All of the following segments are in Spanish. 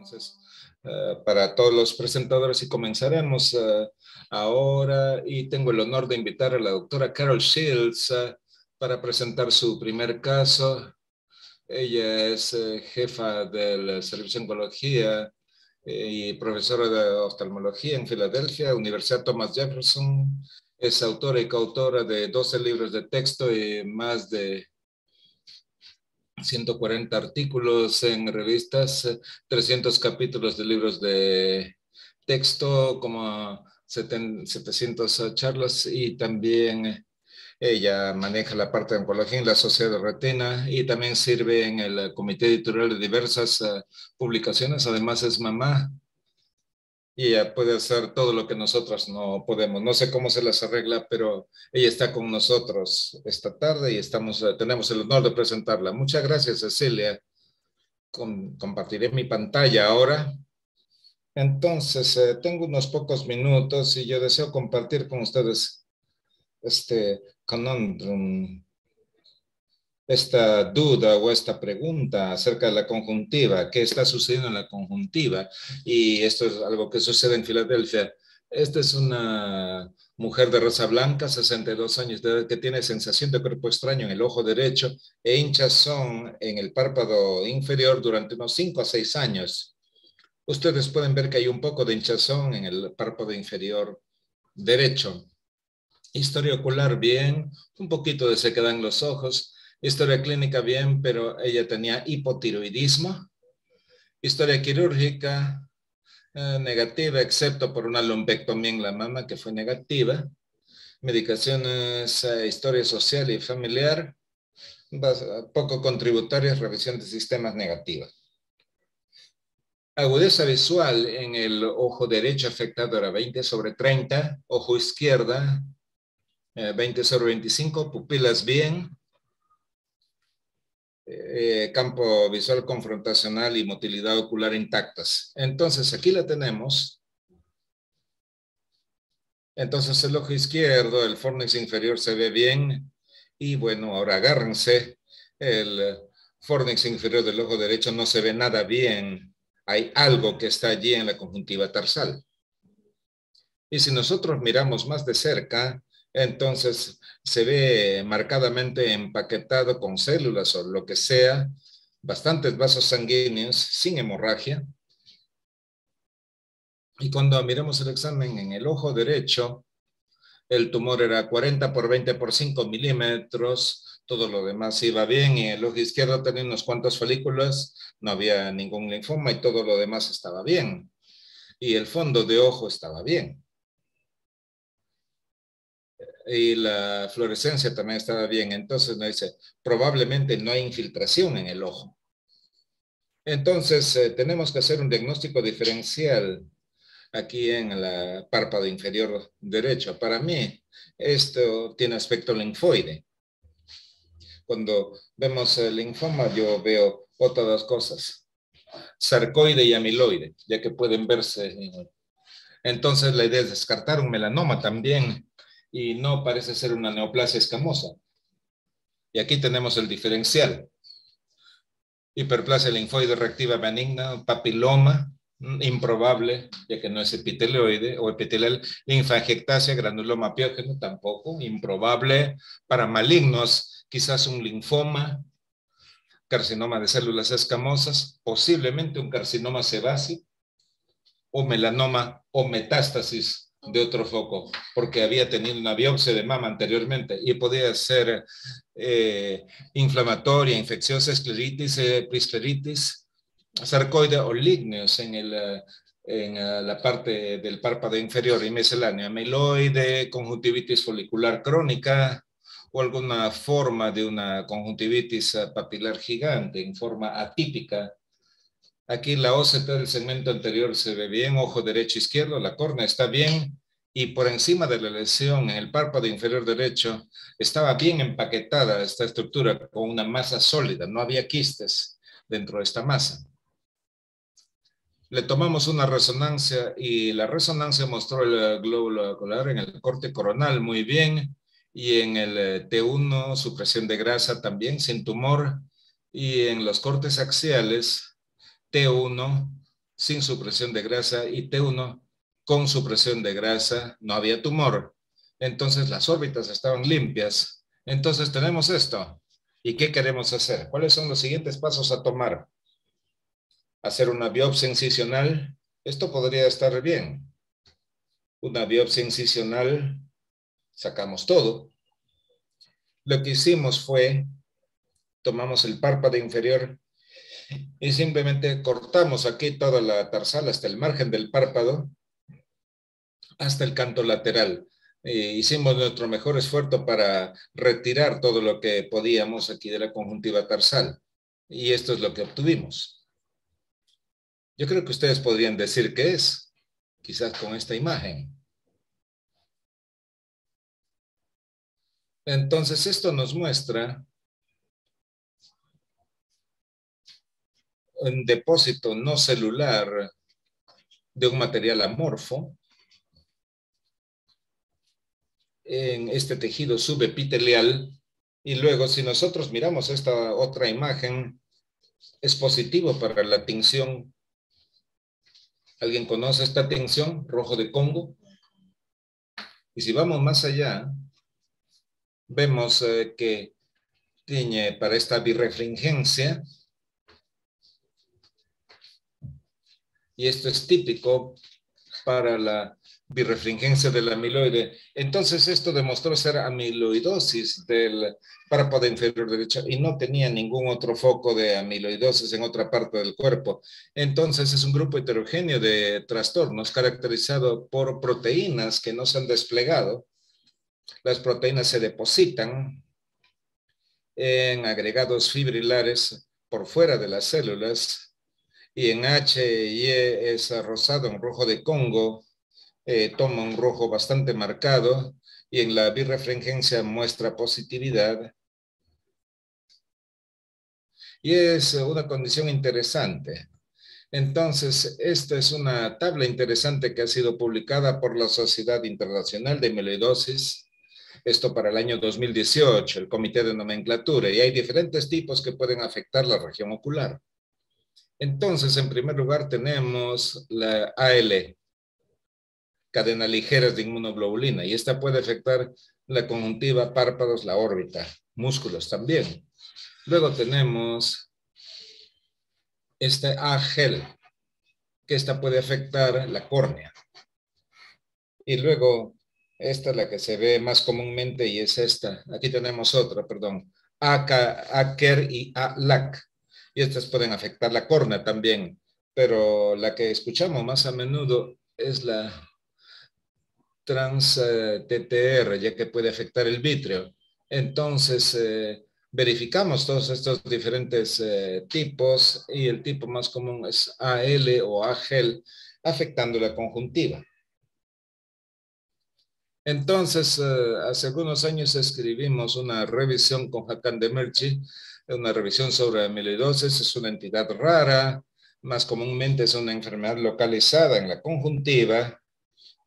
Entonces, para todos los presentadores y comenzaremos ahora y tengo el honor de invitar a la doctora Carol Shields para presentar su primer caso. Ella es jefa del Servicio de Oncología y profesora de oftalmología en Filadelfia, Universidad Thomas Jefferson. Es autora y coautora de 12 libros de texto y más de 140 artículos en revistas, 300 capítulos de libros de texto, como 700 charlas, y también ella maneja la parte de oncología en la Sociedad de Retina y también sirve en el comité editorial de diversas publicaciones. Además es mamá y ella puede hacer todo lo que nosotros no podemos. No sé cómo se las arregla, pero ella está con nosotros esta tarde y tenemos el honor de presentarla. Muchas gracias, Cecilia. Compartiré mi pantalla ahora. Entonces, tengo unos pocos minutos y yo deseo compartir con ustedes este conundrum, esta duda o esta pregunta acerca de la conjuntiva. ¿Qué está sucediendo en la conjuntiva? Y esto es algo que sucede en Filadelfia. Esta es una mujer de raza blanca, 62 años de edad, que tiene sensación de cuerpo extraño en el ojo derecho e hinchazón en el párpado inferior durante unos 5 a 6 años. Ustedes pueden ver que hay un poco de hinchazón en el párpado inferior derecho. Historia ocular bien, un poquito de sequedad en los ojos. Historia clínica bien, pero ella tenía hipotiroidismo. Historia quirúrgica negativa, excepto por una lumpectomía en la mama que fue negativa. Medicaciones, historia social y familiar, poco contributarias, revisión de sistemas negativa. Agudeza visual en el ojo derecho afectado era 20/30, ojo izquierda 20/25, pupilas bien, campo visual confrontacional y motilidad ocular intactas. Entonces, aquí la tenemos. Entonces, el ojo izquierdo, el fornix inferior se ve bien. Y bueno, ahora agárrense. El fornix inferior del ojo derecho no se ve nada bien. Hay algo que está allí en la conjuntiva tarsal. Y si nosotros miramos más de cerca, entonces se ve marcadamente empaquetado con células o lo que sea, bastantes vasos sanguíneos sin hemorragia. Y cuando miramos el examen en el ojo derecho, el tumor era 40/20/5 milímetros, todo lo demás iba bien, y el ojo izquierdo tenía unos cuantos folículos, no había ningún linfoma y todo lo demás estaba bien. Y el fondo de ojo estaba bien. Y la fluorescencia también estaba bien. Entonces nos dice, probablemente no hay infiltración en el ojo. Entonces tenemos que hacer un diagnóstico diferencial aquí en el párpado inferior derecho. Para mí, esto tiene aspecto linfoide. Cuando vemos el linfoma, yo veo otras dos cosas, sarcoide y amiloide, ya que pueden verse. Entonces la idea es descartar un melanoma también, y no parece ser una neoplasia escamosa. Y aquí tenemos el diferencial. Hiperplasia linfoide reactiva benigna, papiloma, improbable, ya que no es epitelioide o epitelial. Linfangiectasia, granuloma piógeno, tampoco, improbable. Para malignos, quizás un linfoma, carcinoma de células escamosas, posiblemente un carcinoma sebáceo, o melanoma o metástasis de otro foco, porque había tenido una biopsia de mama anteriormente y podía ser inflamatoria, infecciosa, escleritis, priscleritis, sarcoide o lígneos en la parte del párpado inferior y miscelánea, amiloide, conjuntivitis folicular crónica o alguna forma de una conjuntivitis papilar gigante en forma atípica. Aquí la OCT del segmento anterior se ve bien, ojo derecho izquierdo, la córnea está bien, y por encima de la lesión en el párpado inferior derecho estaba bien empaquetada esta estructura con una masa sólida, no había quistes dentro de esta masa. Le tomamos una resonancia y la resonancia mostró el glóbulo ocular en el corte coronal muy bien, y en el T1 supresión de grasa también sin tumor, y en los cortes axiales T1 sin supresión de grasa y T1 con supresión de grasa, no había tumor. Entonces las órbitas estaban limpias. Entonces tenemos esto. ¿Y qué queremos hacer? ¿Cuáles son los siguientes pasos a tomar? Hacer una biopsia incisional. Esto podría estar bien. Una biopsia incisional, sacamos todo. Lo que hicimos fue, tomamos el párpado inferior y simplemente cortamos aquí toda la tarsal hasta el margen del párpado, hasta el canto lateral. Hicimos nuestro mejor esfuerzo para retirar todo lo que podíamos aquí de la conjuntiva tarsal. Y esto es lo que obtuvimos. Yo creo que ustedes podrían decir qué es, quizás con esta imagen. Entonces, esto nos muestra un depósito no celular de un material amorfo en este tejido subepitelial. Y luego, si nosotros miramos esta otra imagen, es positivo para la tinción. ¿Alguien conoce esta tinción? Rojo de Congo. Y si vamos más allá, vemos que tiñe para esta birrefringencia. Y esto es típico para la birrefringencia del amiloide. Entonces esto demostró ser amiloidosis del párpado inferior derecho y no tenía ningún otro foco de amiloidosis en otra parte del cuerpo. Entonces es un grupo heterogéneo de trastornos caracterizado por proteínas que no se han desplegado. Las proteínas se depositan en agregados fibrilares por fuera de las células y en H y E es rosado en rojo de Congo. Toma un rojo bastante marcado y en la birrefringencia muestra positividad. Y es una condición interesante. Entonces, esta es una tabla interesante que ha sido publicada por la Sociedad Internacional de Amiloidosis, esto para el año 2018, el Comité de Nomenclatura, y hay diferentes tipos que pueden afectar la región ocular. Entonces, en primer lugar, tenemos la AL, cadena ligeras de inmunoglobulina, y esta puede afectar la conjuntiva, párpados, la órbita, músculos también. Luego tenemos este AGEL, que esta puede afectar la córnea. Y luego, esta es la que se ve más comúnmente y es esta. Aquí tenemos otra, perdón. AKER y ALAC. Y estas pueden afectar la córnea también. Pero la que escuchamos más a menudo es la trans-TTR, ya que puede afectar el vítreo. Entonces, verificamos todos estos diferentes tipos y el tipo más común es AL o AGEL, afectando la conjuntiva. Entonces, hace algunos años escribimos una revisión con Hakan Demirci, una revisión sobre amiloidosis. Es una entidad rara, más comúnmente es una enfermedad localizada en la conjuntiva,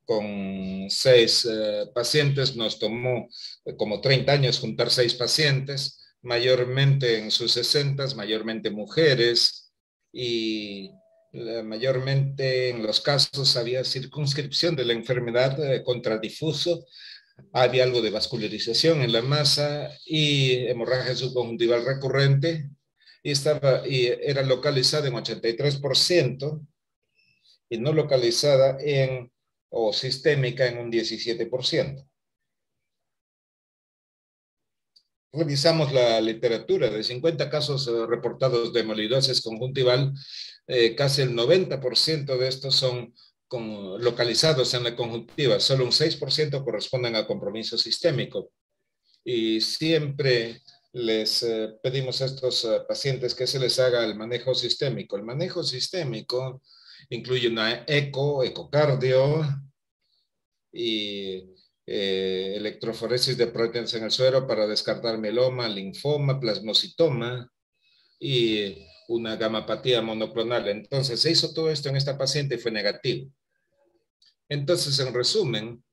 con 6 pacientes. Nos tomó como 30 años juntar 6 pacientes, mayormente en sus 60s, mayormente mujeres, y mayormente en los casos había circunscripción de la enfermedad contra difuso, había algo de vascularización en la masa y hemorragia subconjuntival recurrente, y era localizada en 83% y no localizada o sistémica en un 17%. Revisamos la literatura de 50 casos reportados de amiloidosis conjuntival, casi el 90% de estos son localizados en la conjuntiva, solo un 6% corresponden a compromiso sistémico. Y siempre les pedimos a estos pacientes que se les haga el manejo sistémico. El manejo sistémico incluye una ecocardio y electroforesis de proteínas en el suero para descartar mieloma, linfoma, plasmocitoma y una gamapatía monoclonal. Entonces se hizo todo esto en esta paciente y fue negativo. Entonces, en resumen,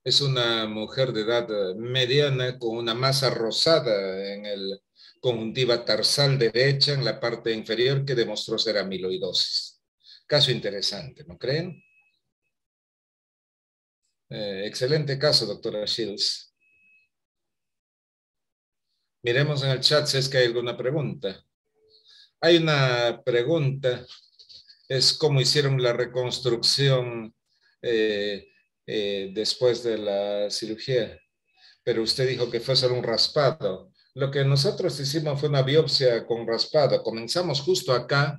es una mujer de edad mediana con una masa rosada en el conjuntiva tarsal derecha, en la parte inferior, que demostró ser amiloidosis. Caso interesante, ¿no creen? Excelente caso, doctora Shields. Miremos en el chat si es que hay alguna pregunta. Hay una pregunta, es cómo hicieron la reconstrucción después de la cirugía, pero usted dijo que fue solo un raspado. Lo que nosotros hicimos fue una biopsia con raspado. Comenzamos justo acá,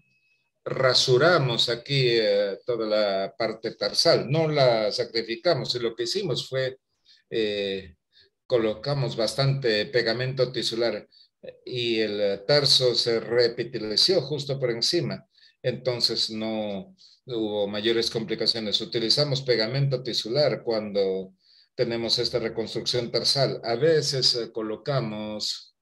rasuramos aquí toda la parte tarsal, no la sacrificamos, y lo que hicimos fue colocamos bastante pegamento tisular y el tarso se reepitelició justo por encima. Entonces no hubo mayores complicaciones. Utilizamos pegamento tisular cuando tenemos esta reconstrucción tarsal. A veces colocamos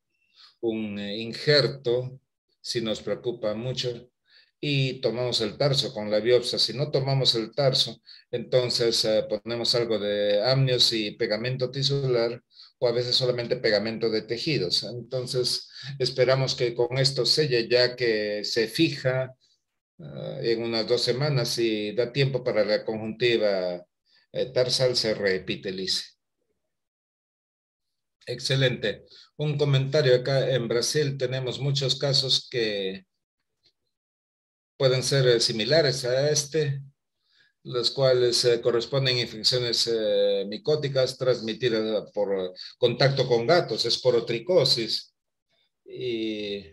un injerto si nos preocupa mucho y tomamos el tarso con la biopsia. Si no tomamos el tarso, entonces ponemos algo de amnios y pegamento tisular o a veces solamente pegamento de tejidos. Entonces esperamos que con esto selle ya que se fija en unas 2 semanas y da tiempo para la conjuntiva tarsal se reepitelice. Excelente. Un comentario acá en Brasil tenemos muchos casos que pueden ser similares a este, los cuales corresponden a infecciones micóticas transmitidas por contacto con gatos, esporotricosis, y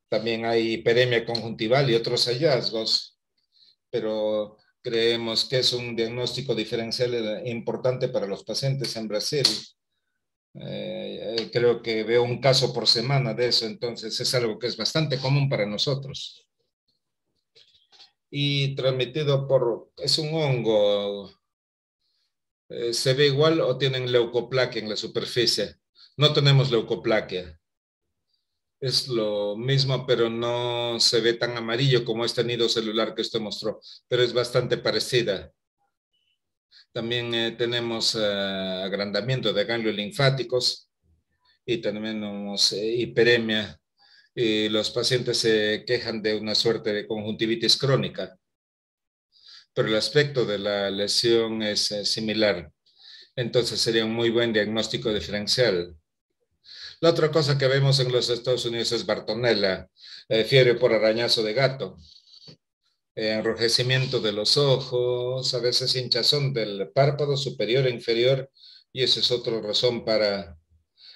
también hay hiperemia conjuntival y otros hallazgos, pero creemos que es un diagnóstico diferencial importante para los pacientes en Brasil. Creo que veo un caso por semana de eso, entonces es algo que es bastante común para nosotros. Y transmitido por, es un hongo, ¿se ve igual o tienen leucoplaquia en la superficie? No tenemos leucoplaquia. Es lo mismo, pero no se ve tan amarillo como este nido celular que usted mostró, pero es bastante parecida. También tenemos agrandamiento de ganglios linfáticos y tenemos hiperemia. Y los pacientes se quejan de una suerte de conjuntivitis crónica, pero el aspecto de la lesión es similar. Entonces sería un muy buen diagnóstico diferencial. La otra cosa que vemos en los Estados Unidos es Bartonella, fiebre por arañazo de gato, enrojecimiento de los ojos, a veces hinchazón del párpado superior e inferior, y esa es otra razón para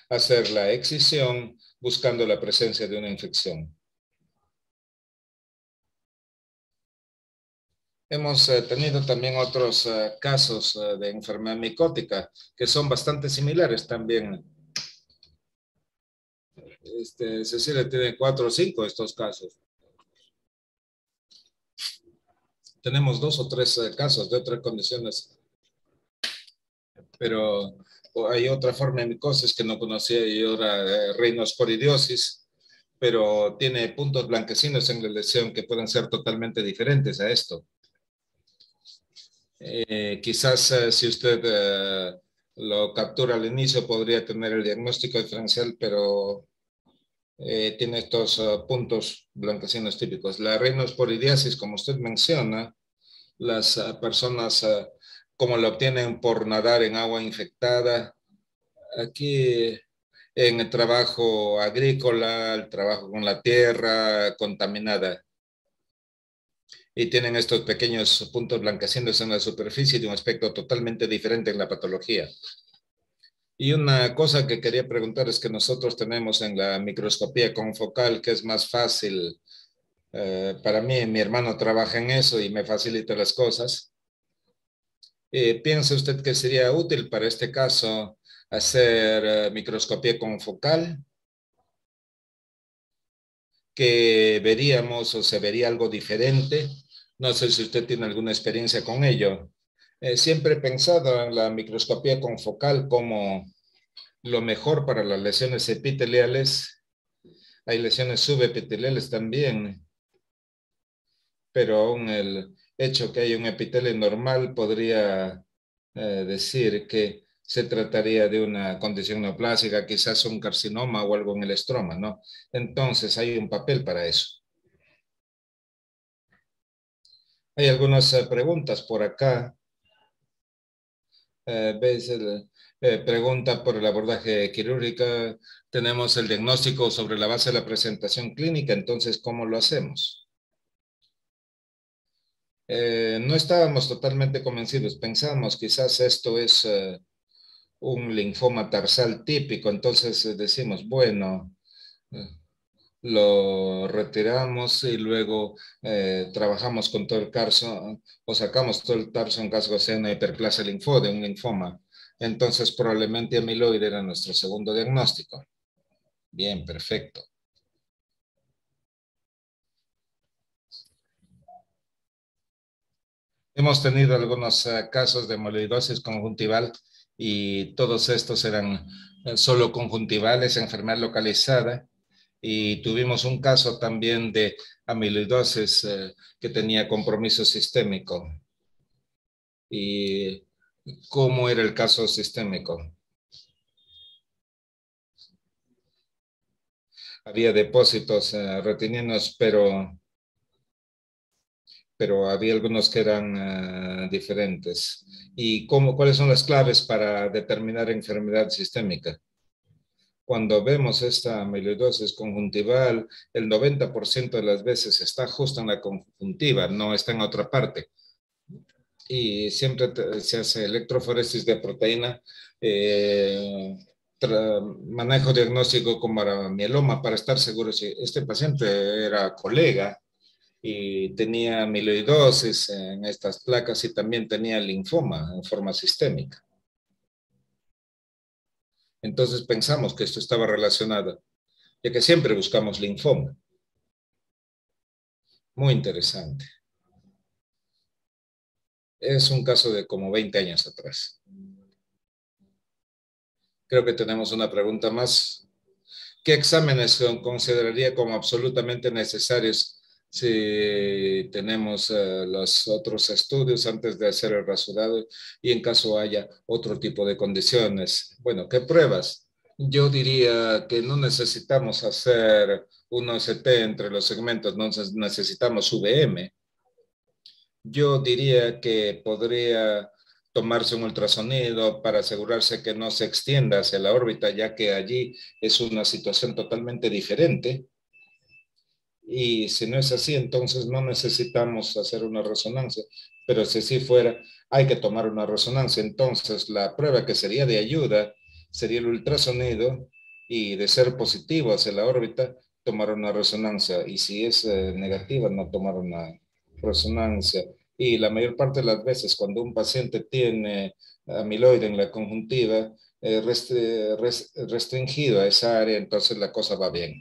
hacer la excisión buscando la presencia de una infección. Hemos tenido también otros casos de enfermedad micótica que son bastante similares también. Cecilia tiene 4 o 5 de estos casos. Tenemos 2 o 3 casos de otras condiciones, pero hay otra forma de micosis que no conocía y ahora rinosporidiosis, pero tiene puntos blanquecinos en la lesión que pueden ser totalmente diferentes a esto. Quizás si usted lo captura al inicio podría tener el diagnóstico diferencial, pero tiene estos puntos blanquecinos típicos. La rinosporidiasis, como usted menciona, las personas como la obtienen por nadar en agua infectada. Aquí en el trabajo agrícola, el trabajo con la tierra contaminada. Y tienen estos pequeños puntos blanquecinos en la superficie de un aspecto totalmente diferente en la patología. Y una cosa que quería preguntar es que nosotros tenemos en la microscopía confocal, que es más fácil para mí, mi hermano trabaja en eso y me facilita las cosas. ¿Piensa usted que sería útil para este caso hacer microscopía confocal? ¿Que veríamos o se vería algo diferente? No sé si usted tiene alguna experiencia con ello. Siempre he pensado en la microscopía confocal como lo mejor para las lesiones epiteliales. Hay lesiones subepiteliales también, pero aún el hecho que hay un epitelio normal podría decir que se trataría de una condición neoplásica, quizás un carcinoma o algo en el estroma, ¿no? Entonces hay un papel para eso. Hay algunas preguntas por acá. ¿Ves? Pregunta por el abordaje quirúrgico. Tenemos el diagnóstico sobre la base de la presentación clínica, entonces, ¿cómo lo hacemos? No estábamos totalmente convencidos. Pensamos quizás esto es un linfoma tarsal típico, entonces decimos, bueno, eh, lo retiramos y luego trabajamos con todo el tarso o sacamos todo el tarso en caso de sea una hiperplasia linfóide, un linfoma. Entonces, probablemente amiloide era nuestro segundo diagnóstico. Bien, perfecto. Hemos tenido algunos casos de amiloidosis conjuntival y todos estos eran solo conjuntivales, enfermedad localizada. Y tuvimos un caso también de amiloidosis que tenía compromiso sistémico. ¿Y cómo era el caso sistémico? Había depósitos retininos, pero había algunos que eran diferentes. ¿Y cuáles son las claves para determinar enfermedad sistémica? Cuando vemos esta amiloidosis conjuntival, el 90% de las veces está justo en la conjuntiva, no está en otra parte. Y siempre se hace electroforesis de proteína, manejo diagnóstico como era mieloma para estar seguro si este paciente era colega y tenía amiloidosis en estas placas y también tenía linfoma en forma sistémica. Entonces pensamos que esto estaba relacionado, ya que siempre buscamos linfoma. Muy interesante. Es un caso de como 20 años atrás. Creo que tenemos una pregunta más. ¿Qué exámenes consideraría como absolutamente necesarios si tenemos los otros estudios antes de hacer el rasurado y en caso haya otro tipo de condiciones? Bueno, ¿qué pruebas? Yo diría que no necesitamos hacer un OST entre los segmentos, no necesitamos VM. Yo diría que podría tomarse un ultrasonido para asegurarse que no se extienda hacia la órbita, ya que allí es una situación totalmente diferente. Y si no es así, entonces no necesitamos hacer una resonancia. Pero si sí fuera, hay que tomar una resonancia. Entonces, la prueba que sería de ayuda sería el ultrasonido y de ser positivo hacia la órbita, tomar una resonancia. Y si es negativa, no tomar una resonancia. Y la mayor parte de las veces, cuando un paciente tiene amiloide en la conjuntiva, restringido a esa área, entonces la cosa va bien.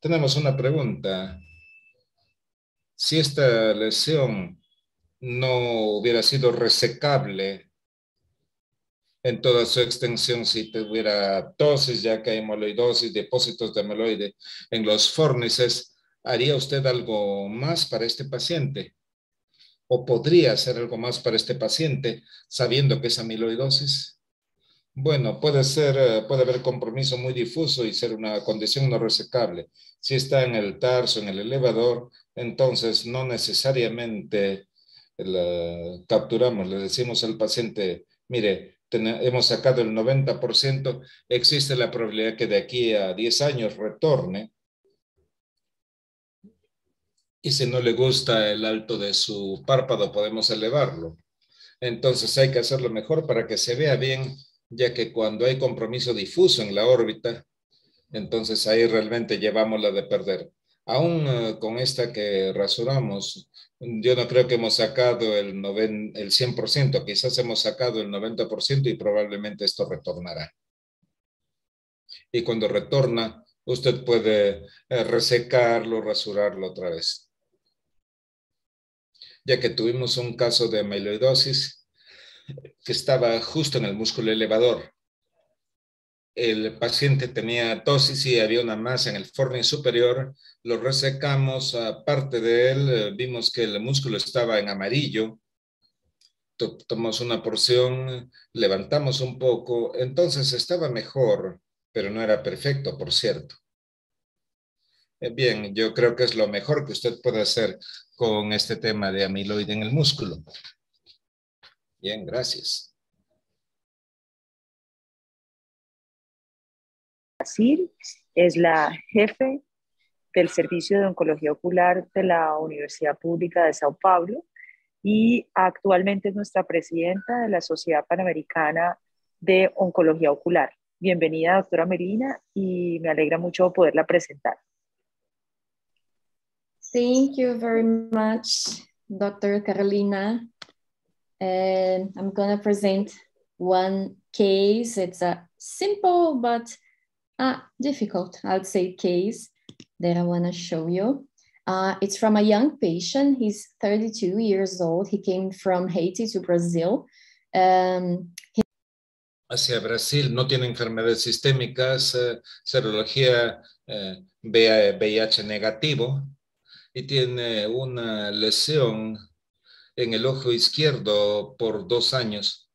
Tenemos una pregunta. Si esta lesión no hubiera sido resecable en toda su extensión, si tuviera ptosis, ya que hay amiloidosis, depósitos de amiloide en los fórnices, ¿haría usted algo más para este paciente? ¿O podría hacer algo más para este paciente sabiendo que es amiloidosis? Bueno, puede haber compromiso muy difuso y ser una condición no resecable. Si está en el tarso, en el elevador, entonces no necesariamente capturamos, le decimos al paciente, mire, hemos sacado el 90%, existe la probabilidad que de aquí a 10 años retorne. Y si no le gusta el alto de su párpado, podemos elevarlo. Entonces hay que hacerlo mejor para que se vea bien, ya que cuando hay compromiso difuso en la órbita, entonces ahí realmente llevamos la de perder. Aún con esta que rasuramos, yo no creo que hemos sacado el 100%, quizás hemos sacado el 90% y probablemente esto retornará. Y cuando retorna, usted puede resecarlo, rasurarlo otra vez. Ya que tuvimos un caso de amiloidosis que estaba justo en el músculo elevador. El paciente tenía tosis y había una masa en el fornis superior, lo resecamos, aparte de él, vimos que el músculo estaba en amarillo, tomamos una porción, levantamos un poco, entonces estaba mejor, pero no era perfecto, por cierto. Bien, yo creo que es lo mejor que usted puede hacer con este tema de amiloide en el músculo. Bien, gracias. Brasil, es la jefe del Servicio de Oncología Ocular de la Universidad Pública de Sao Paulo y actualmente es nuestra presidenta de la Sociedad Panamericana de Oncología Ocular. Bienvenida, doctora Melina, y me alegra mucho poderla presentar. Thank you very much, Dr. Carolina. And I'm going to present one case. It's a simple but difficult, I would say, case that I want to show you. It's from a young patient. He's 32 years old. He came from Haiti to Brazil. Hacia Brasil, no tiene enfermedades sistémicas, serología VIH negativo y tiene una lesión en el ojo izquierdo por 2 años,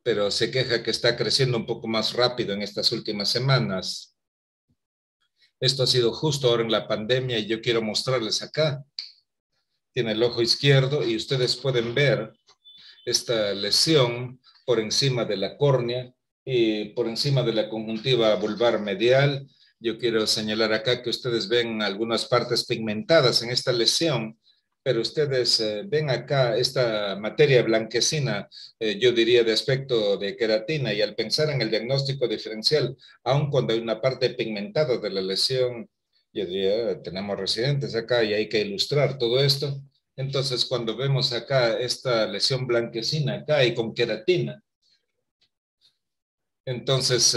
pero se queja que está creciendo un poco más rápido en estas últimas semanas. Esto ha sido justo ahora en la pandemia y yo quiero mostrarles acá. Tiene el ojo izquierdo y ustedes pueden ver esta lesión por encima de la córnea y por encima de la conjuntiva vulvar medial. Yo quiero señalar acá que ustedes ven algunas partes pigmentadas en esta lesión, pero ustedes ven acá esta materia blanquecina, yo diría de aspecto de queratina, y al pensar en el diagnóstico diferencial, aun cuando hay una parte pigmentada de la lesión, yo diría, tenemos residentes acá y hay que ilustrar todo esto. Entonces, cuando vemos acá esta lesión blanquecina acá y con queratina, entonces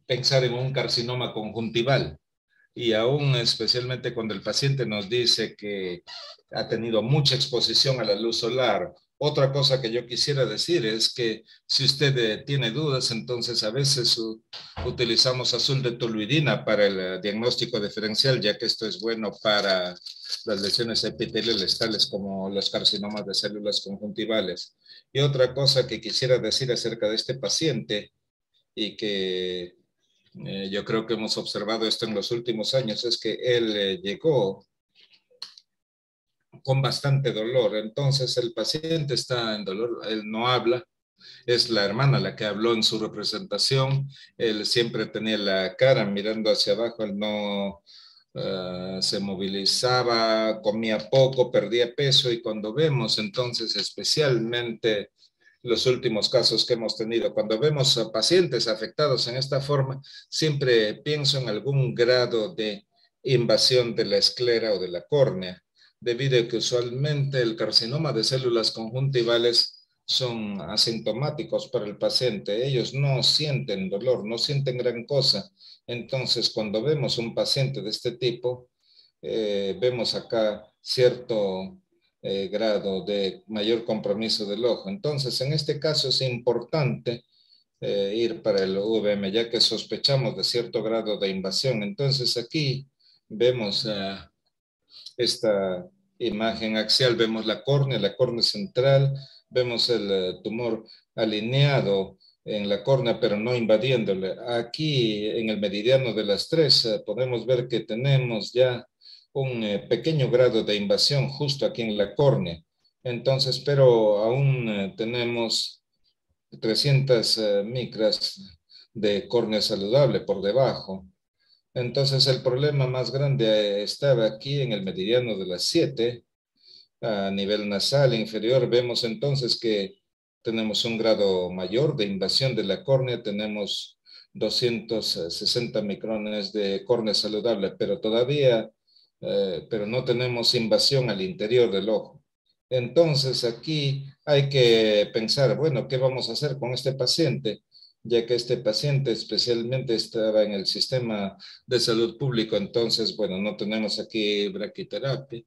pensar en un carcinoma conjuntival. Y aún especialmente cuando el paciente nos dice que ha tenido mucha exposición a la luz solar. Otra cosa que yo quisiera decir es que si usted tiene dudas, entonces a veces utilizamos azul de toluidina para el diagnóstico diferencial, ya que esto es bueno para las lesiones epiteliales tales como los carcinomas de células conjuntivales. Y otra cosa que quisiera decir acerca de este paciente y que yo creo que hemos observado esto en los últimos años, es que él llegó con bastante dolor. Entonces el paciente está en dolor, él no habla, es la hermana la que habló en su representación. Él siempre tenía la cara mirando hacia abajo, él no se movilizaba, comía poco, perdía peso, y cuando vemos entonces especialmente los últimos casos que hemos tenido, cuando vemos a pacientes afectados en esta forma, siempre pienso en algún grado de invasión de la esclera o de la córnea, debido a que usualmente el carcinoma de células conjuntivales son asintomáticos para el paciente. Ellos no sienten dolor, no sienten gran cosa. Entonces, cuando vemos un paciente de este tipo, vemos acá cierto grado de mayor compromiso del ojo. Entonces, en este caso es importante ir para el UVM, ya que sospechamos de cierto grado de invasión. Entonces, aquí vemos esta imagen axial, vemos la córnea central, vemos el tumor alineado en la córnea, pero no invadiéndole. Aquí, en el meridiano de las 3, podemos ver que tenemos ya un pequeño grado de invasión justo aquí en la córnea. Entonces, pero aún tenemos 300 micras de córnea saludable por debajo. Entonces, el problema más grande estaba aquí en el meridiano de las 7, a nivel nasal inferior. Vemos entonces que tenemos un grado mayor de invasión de la córnea, tenemos 260 micrones de córnea saludable, pero todavía pero no tenemos invasión al interior del ojo. Entonces aquí hay que pensar, bueno, ¿qué vamos a hacer con este paciente? Ya que este paciente especialmente estaba en el sistema de salud público, entonces, bueno, no tenemos aquí braquiterapia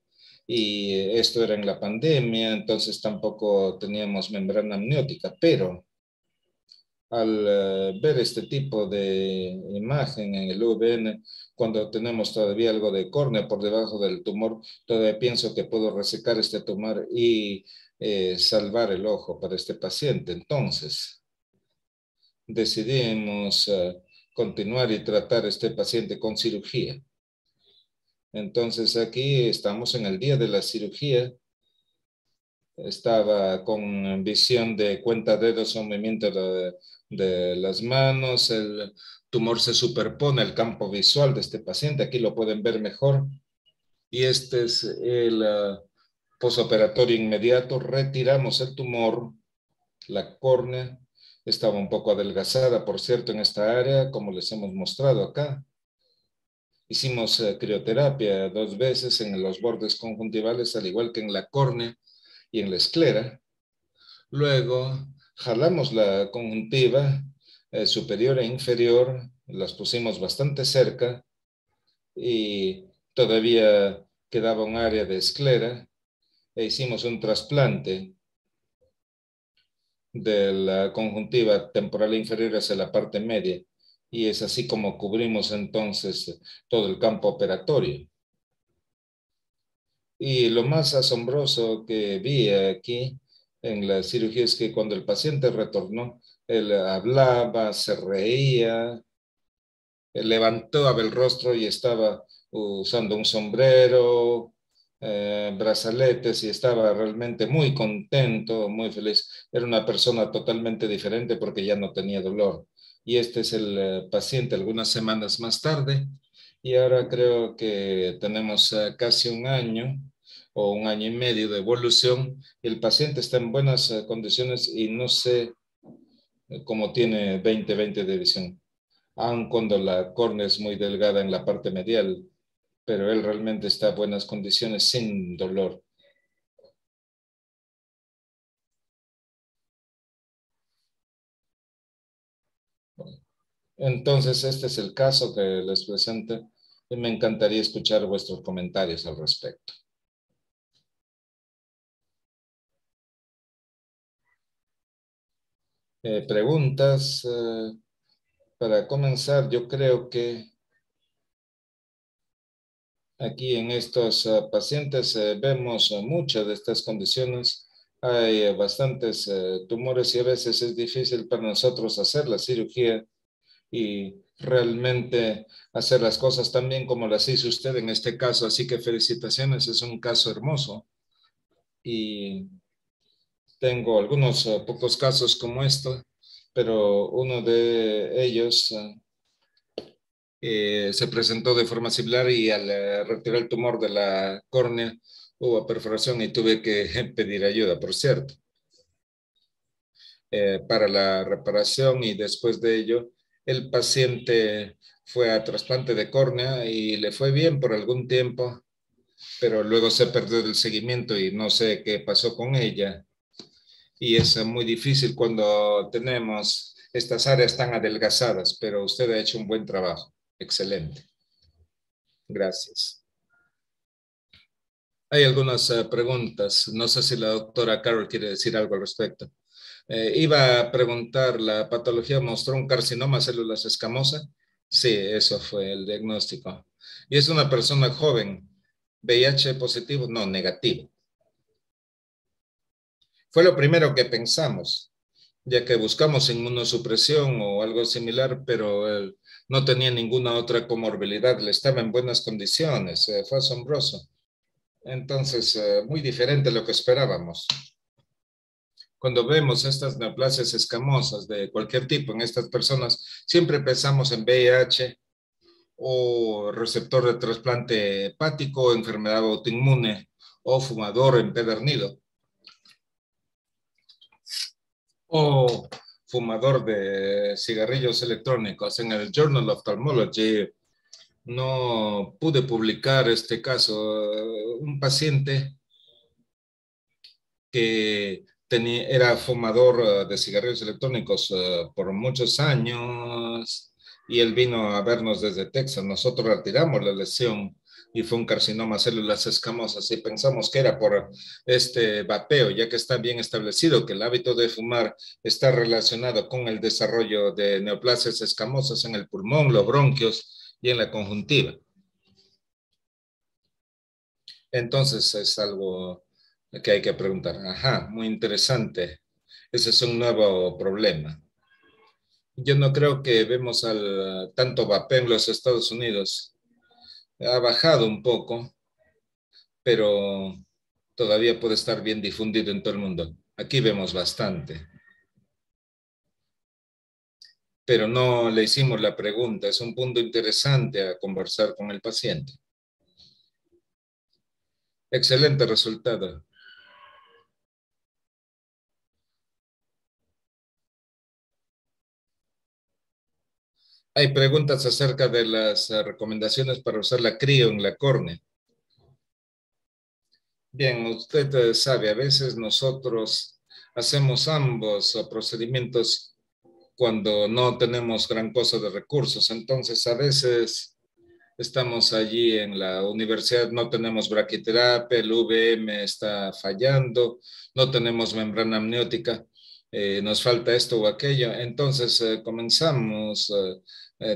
y esto era en la pandemia, entonces tampoco teníamos membrana amniótica, pero al ver este tipo de imagen en el UVN, cuando tenemos todavía algo de córnea por debajo del tumor, todavía pienso que puedo resecar este tumor y salvar el ojo para este paciente. Entonces, decidimos continuar y tratar a este paciente con cirugía. Entonces aquí estamos en el día de la cirugía. Estaba con visión de cuentadedos o movimiento de las manos. El tumor se superpone al campo visual de este paciente. Aquí lo pueden ver mejor. Y este es el posoperatorio inmediato. Retiramos el tumor. La córnea estaba un poco adelgazada, por cierto, en esta área, como les hemos mostrado acá. Hicimos crioterapia 2 veces en los bordes conjuntivales, al igual que en la córnea y en la esclera. Luego jalamos la conjuntiva superior e inferior, las pusimos bastante cerca y todavía quedaba un área de esclera e hicimos un trasplante de la conjuntiva temporal inferior hacia la parte media. Y es así como cubrimos entonces todo el campo operatorio. Y lo más asombroso que vi aquí en la cirugía es que cuando el paciente retornó, él hablaba, se reía, levantaba el rostro y estaba usando un sombrero, brazaletes, y estaba realmente muy contento, muy feliz. Era una persona totalmente diferente porque ya no tenía dolor. Y este es el paciente algunas semanas más tarde. Y ahora creo que tenemos casi un año o un año y medio de evolución. El paciente está en buenas condiciones y no sé cómo tiene 20/20 de visión, aun cuando la córnea es muy delgada en la parte medial, pero él realmente está en buenas condiciones sin dolor. Entonces, este es el caso que les presento y me encantaría escuchar vuestros comentarios al respecto. Preguntas. Para comenzar, yo creo que aquí en estos pacientes vemos muchas de estas condiciones. Hay bastantes tumores y a veces es difícil para nosotros hacer la cirugía y realmente hacer las cosas tan bien como las hizo usted en este caso. Así que felicitaciones, es un caso hermoso. Y tengo algunos pocos casos como esto, pero uno de ellos se presentó de forma similar y al retirar el tumor de la córnea hubo perforación y tuve que pedir ayuda, por cierto, para la reparación, y después de ello el paciente fue a trasplante de córnea y le fue bien por algún tiempo, pero luego se perdió el seguimiento y no sé qué pasó con ella. Y es muy difícil cuando tenemos estas áreas tan adelgazadas, pero usted ha hecho un buen trabajo. Excelente. Gracias. Hay algunas preguntas. No sé si la doctora Carol quiere decir algo al respecto. Iba a preguntar, ¿la patología mostró un carcinoma células escamosas? Sí, eso fue el diagnóstico. Y es una persona joven. ¿VIH positivo? No, negativo. Fue lo primero que pensamos, ya que buscamos inmunosupresión o algo similar, pero él no tenía ninguna otra comorbilidad, le estaba en buenas condiciones, fue asombroso. Entonces, muy diferente a lo que esperábamos. Cuando vemos estas neoplasias escamosas de cualquier tipo en estas personas, siempre pensamos en VIH o receptor de trasplante hepático, enfermedad autoinmune o fumador empedernido o fumador de cigarrillos electrónicos. En el Journal of Ophthalmology no pude publicar este caso. Un paciente que era fumador de cigarrillos electrónicos por muchos años y él vino a vernos desde Texas. Nosotros retiramos la lesión y fue un carcinoma células escamosas y pensamos que era por este vapeo, ya que está bien establecido que el hábito de fumar está relacionado con el desarrollo de neoplasias escamosas en el pulmón, los bronquios y en la conjuntiva. Entonces es algo que hay que preguntar. Ajá, muy interesante. Ese es un nuevo problema. Yo no creo que vemos tanto vapeo en los Estados Unidos. ha bajado un poco, pero todavía puede estar bien difundido en todo el mundo. Aquí vemos bastante. Pero no le hicimos la pregunta. Es un punto interesante a conversar con el paciente. Excelente resultado. Hay preguntas acerca de las recomendaciones para usar la crío en la córnea. Bien, usted sabe, a veces nosotros hacemos ambos procedimientos cuando no tenemos gran cosa de recursos. Entonces, a veces estamos allí en la universidad, no tenemos braquiterapia, el VM está fallando, no tenemos membrana amniótica, nos falta esto o aquello. Entonces comenzamos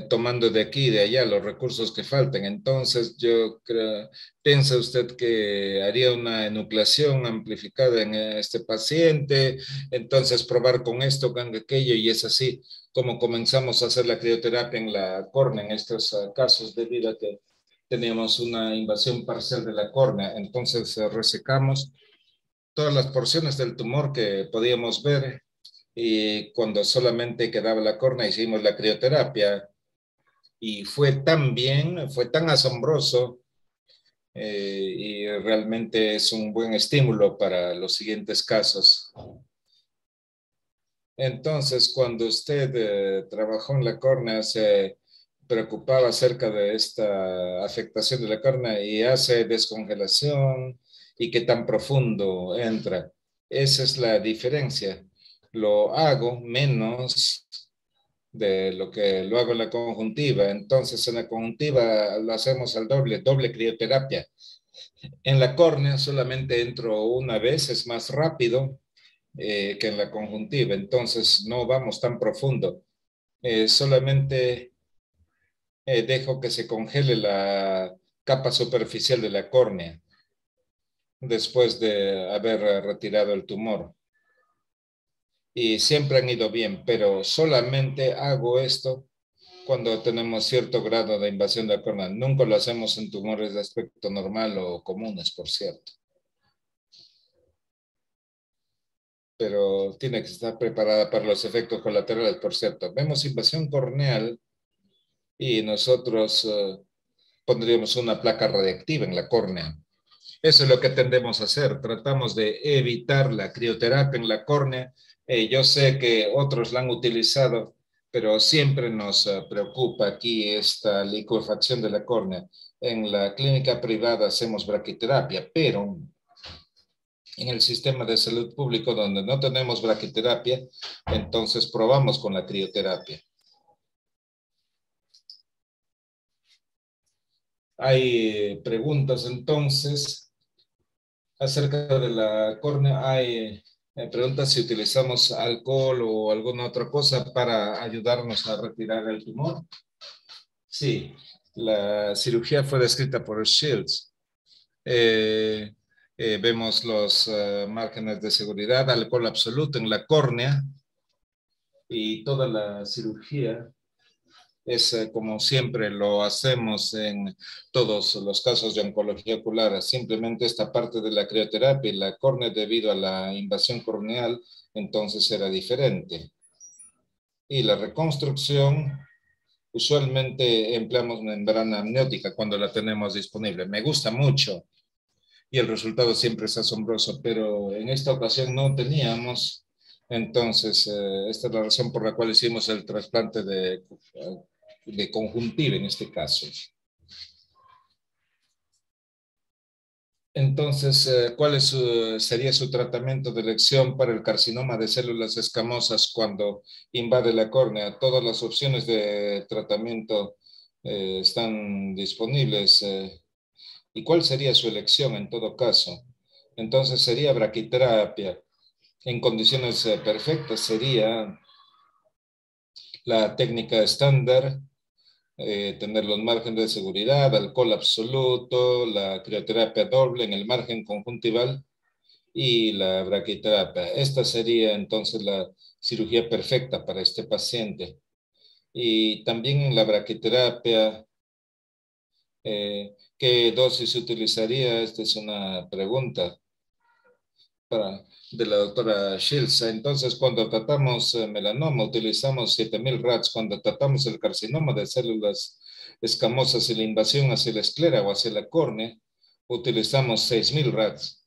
tomando de aquí y de allá los recursos que faltan. Entonces yo creo, ¿piensa usted que haría una enucleación amplificada en este paciente? Entonces probar con esto, con aquello, y es así como comenzamos a hacer la crioterapia en la córnea en estos casos, debido a que teníamos una invasión parcial de la córnea. Entonces resecamos todas las porciones del tumor que podíamos ver, y cuando solamente quedaba la córnea hicimos la crioterapia, y fue tan bien, fue tan asombroso, y realmente es un buen estímulo para los siguientes casos. Entonces, cuando usted trabajó en la córnea, se preocupaba acerca de esta afectación de la córnea y hace descongelación y qué tan profundo entra. Esa es la diferencia. Lo hago menos de lo que lo hago en la conjuntiva. Entonces, en la conjuntiva lo hacemos al doble, doble crioterapia. En la córnea solamente entro una vez, es más rápido que en la conjuntiva, entonces no vamos tan profundo. Solamente dejo que se congele la capa superficial de la córnea después de haber retirado el tumor. Y siempre han ido bien, pero solamente hago esto cuando tenemos cierto grado de invasión de la córnea. Nunca lo hacemos en tumores de aspecto normal o comunes, por cierto. Pero tiene que estar preparada para los efectos colaterales, por cierto. Vemos invasión corneal y nosotros pondríamos una placa radiactiva en la córnea. Eso es lo que tendemos a hacer. Tratamos de evitar la crioterapia en la córnea. Yo sé que otros la han utilizado, pero siempre nos preocupa aquí esta liquefacción de la córnea. En la clínica privada hacemos braquiterapia, pero en el sistema de salud público donde no tenemos braquiterapia, entonces probamos con la crioterapia. Hay preguntas entonces acerca de la córnea. Hay preguntas si utilizamos alcohol o alguna otra cosa para ayudarnos a retirar el tumor. Sí, la cirugía fue descrita por Shields. Vemos los márgenes de seguridad, alcohol absoluto en la córnea, y toda la cirugía es como siempre lo hacemos en todos los casos de oncología ocular. Simplemente esta parte de la crioterapia y la córnea, debido a la invasión corneal, entonces era diferente. Y la reconstrucción, usualmente empleamos membrana amniótica cuando la tenemos disponible. Me gusta mucho y el resultado siempre es asombroso, pero en esta ocasión no teníamos. Entonces, esta es la razón por la cual hicimos el trasplante de conjuntiva en este caso. Entonces, ¿cuál sería su tratamiento de elección para el carcinoma de células escamosas cuando invade la córnea? Todas las opciones de tratamiento están disponibles. ¿Y cuál sería su elección en todo caso? Entonces, sería braquiterapia. En condiciones perfectas sería la técnica estándar, tener los márgenes de seguridad, alcohol absoluto, la crioterapia doble en el margen conjuntival y la braquiterapia. Esta sería entonces la cirugía perfecta para este paciente. Y también en la braquiterapia ¿Qué dosis utilizaría? Esta es una pregunta de la doctora Shields. Entonces, cuando tratamos melanoma, utilizamos 7,000 rats. Cuando tratamos el carcinoma de células escamosas y la invasión hacia la esclera o hacia la córnea, utilizamos 6,000 rats.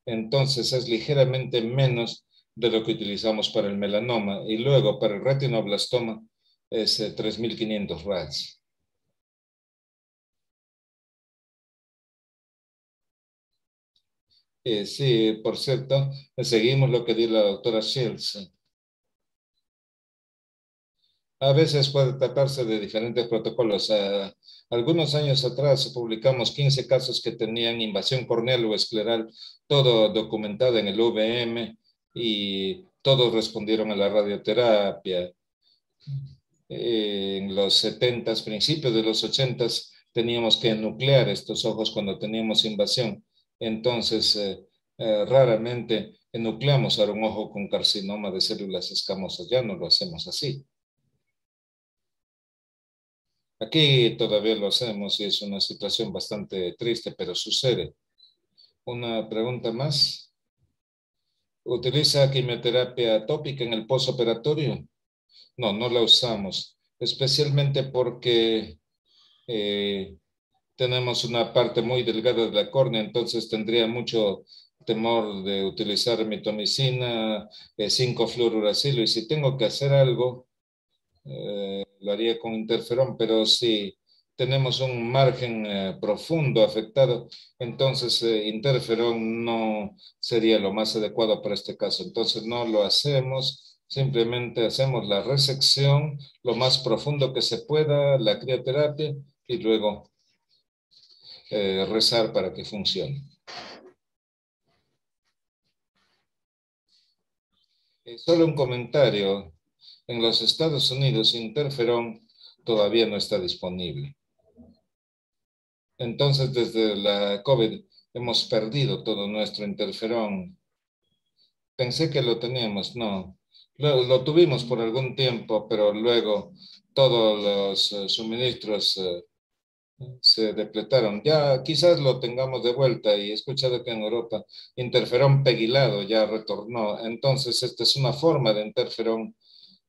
Entonces, es ligeramente menos de lo que utilizamos para el melanoma. Y luego, para el retinoblastoma, es 3,500 rats. Sí, por cierto, seguimos lo que dijo la doctora Shields. A veces puede tratarse de diferentes protocolos. Algunos años atrás publicamos 15 casos que tenían invasión corneal o escleral, todo documentado en el VM y todos respondieron a la radioterapia. En los 70s, principios de los 80s, teníamos que nuclear estos ojos cuando teníamos invasión. Entonces, raramente enucleamos ahora un ojo con carcinoma de células escamosas. Ya no lo hacemos así. Aquí todavía lo hacemos y es una situación bastante triste, pero sucede. Una pregunta más. ¿Utiliza quimioterapia tópica en el postoperatorio? No, no la usamos, especialmente porque tenemos una parte muy delgada de la córnea, entonces tendría mucho temor de utilizar mitomicina, 5-fluoruracilo, y si tengo que hacer algo, lo haría con interferón, pero si tenemos un margen profundo afectado, entonces interferón no sería lo más adecuado para este caso. Entonces no lo hacemos, simplemente hacemos la resección lo más profundo que se pueda, la crioterapia, y luego rezar para que funcione. Solo un comentario. En los Estados Unidos, interferón todavía no está disponible. Entonces, desde la COVID, hemos perdido todo nuestro interferón. Pensé que lo teníamos, no. Lo tuvimos por algún tiempo, pero luego todos los suministros se depletaron. Ya quizás lo tengamos de vuelta y he escuchado que en Europa interferón pegilado ya retornó. Entonces, esta es una forma de interferón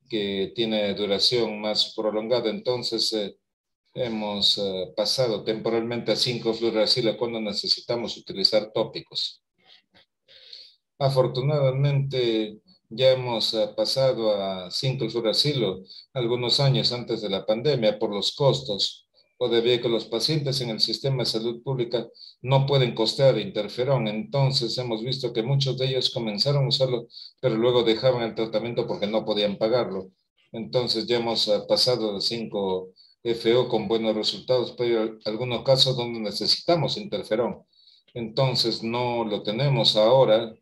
que tiene duración más prolongada. Entonces, hemos pasado temporalmente a 5-fluoracilo cuando necesitamos utilizar tópicos. Afortunadamente, ya hemos pasado a 5-fluoracilo algunos años antes de la pandemia por los costos o debido a que los pacientes en el sistema de salud pública no pueden costear interferón. Entonces, hemos visto que muchos de ellos comenzaron a usarlo, pero luego dejaban el tratamiento porque no podían pagarlo. Entonces, ya hemos pasado de 5-FO con buenos resultados, pero hay algunos casos donde necesitamos interferón. Entonces, no lo tenemos ahora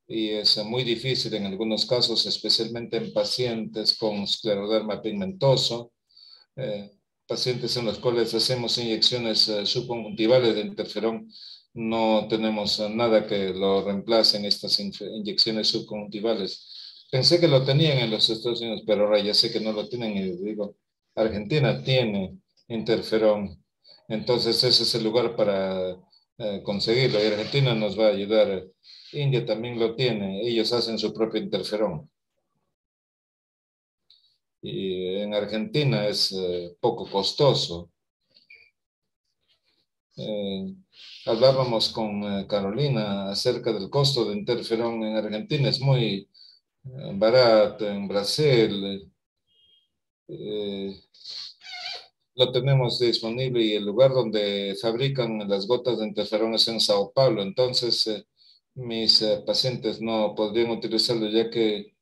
y es muy difícil en algunos casos, especialmente en pacientes con escleroderma pigmentoso, pacientes en los cuales hacemos inyecciones subconjuntivales de interferón. No tenemos nada que lo reemplace en estas inyecciones subconjuntivales. Pensé que lo tenían en los Estados Unidos, pero ahora ya sé que no lo tienen y digo, Argentina tiene interferón. Entonces ese es el lugar para conseguirlo y Argentina nos va a ayudar. India también lo tiene, ellos hacen su propio interferón. Y en Argentina es poco costoso. Hablábamos con Carolina acerca del costo de interferón en Argentina, es muy barato. En Brasil lo tenemos disponible y el lugar donde fabrican las gotas de interferón es en Sao Paulo. Entonces mis pacientes no podrían utilizarlo ya que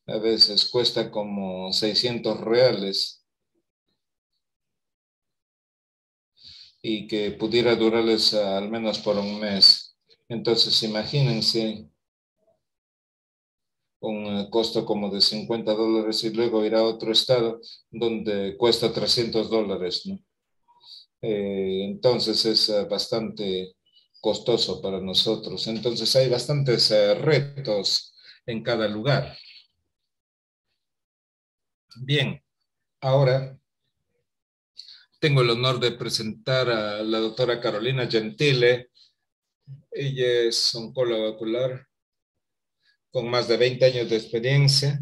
a veces cuesta como 600 reales y que pudiera durarles al menos por un mes. Entonces, imagínense un costo como de $50 y luego ir a otro estado donde cuesta $300, ¿no? Entonces es bastante costoso para nosotros. Entonces hay bastantes retos en cada lugar. Bien, ahora Tengo el honor de presentar a la doctora Carolina Gentile. Ella es oncóloga ocular con más de 20 años de experiencia